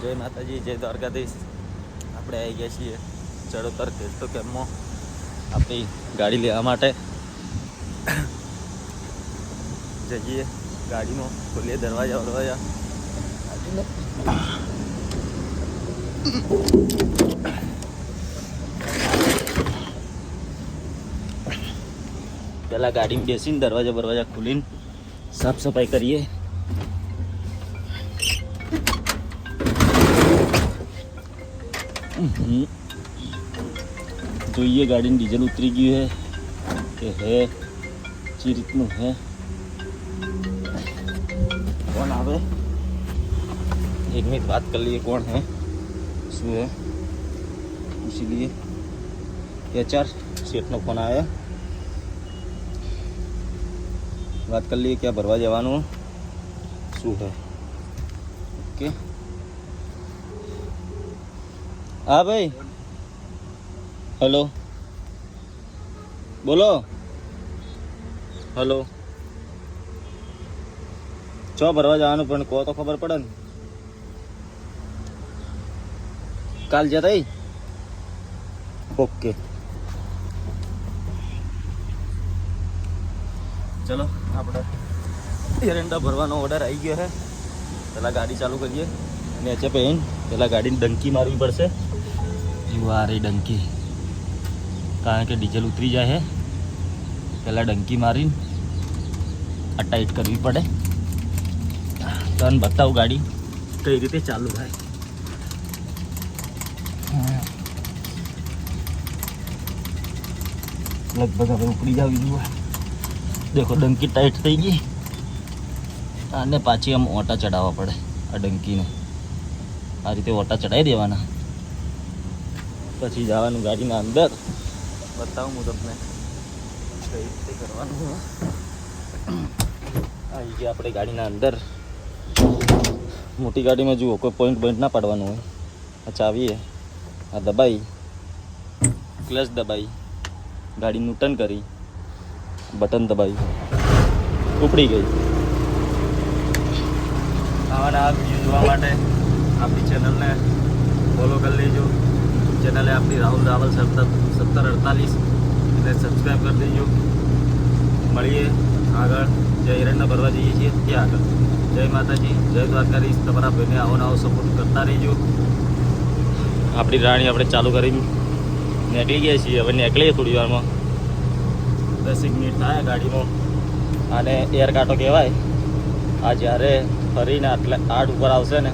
જય માતાજી, જય દ્વારકાધીશ. આપણે આવી ગયા છીએ ચડોતર ટેસ્ટો કેમ્પમાં આપણી ગાડી લેવા માટે. જઈએ ગાડીમાં, ખોલીએ દરવાજા ગાડીનો. પહેલાં ગાડીમાં બેસીને દરવાજા ખોલીને સાફ સફાઈ કરીએ. જોઈએ ગાડીનું ડીઝલ ઉતરી ગયું હે કે હે જે રીતનું હે. કોણ આવે એક મિનિટ વાત કરી લઈએ. કોણ હે શું હે પૂછી લઈએ. HR શેઠનો ફોન આવ્યો, વાત કરી લઈએ ક્યાં ભરવા જવાનું શું હે. ઓકે હા ભાઈ, હેલો બોલો. હેલો, ચો ભરવા જવાનું પણ કહો તો ખબર પડે ને. કાલ જતા ઓકે ચલો. આપણે એરંડા ભરવાનો ઓર્ડર આવી ગયો છે. પહેલાં ગાડી ચાલુ કરીએ અને એચે પહેન પહેલાં ગાડીની ડંકી મારવી પડશે. એવું આ રહી ડંકી, કારણ કે ડીઝલ ઉતરી જાય છે. પહેલાં ડંકી મારીને આ ટાઈટ કરવી પડે. તને બતાવું ગાડી કઈ રીતે ચાલુ થાય. લગભગ હવે ઉપડી જાવી જોઈએ. દેખો ડંકી ટાઈટ થઈ ગઈ અને પાછી આમ ઓટા ચડાવવા પડે. આ ડંકીને આ રીતે ઓટા ચડાવી દેવાના, પછી જવાનું ગાડીના અંદર. બતાવું હું તમને કઈ રીતે કરવાનું. આવી ગયા આપણે ગાડીના અંદર. મોટી ગાડીમાં જુઓ કોઈ પોઈન્ટ ના પાડવાનું હોય. આ ચાવીએ, આ દબાઈ, ક્લચ દબાઈ, ગાડીનું ટર્ન કરી, બટન દબાઈ, ઉપડી ગઈ. આવાના આ વિડીયો જોવા માટે આપણી ચેનલને ફોલો કરી લેજો. ચેનલે આપણી રાહુલ રાવલ 7048 એને સબસ્ક્રાઈબ કરી દેજો. મળીએ આગળ. જય એરંડા ભરવા જઈએ છીએ ત્યાં આગળ. જય માતાજી, જય દ્વારકાધીશ. તમારા ભાઈને આવો સપોર્ટ કરતા રહેજો. આપણી રાણી આપણે ચાલુ કરીને નીકળી ગયા છીએ. હવે નીકળીએ થોડી વારમાં. 10 મિનિટ થાય ગાડીમાં. આને એર કાંટો કહેવાય. આ જ્યારે ફરીને આટલે 8 ઉપર આવશે ને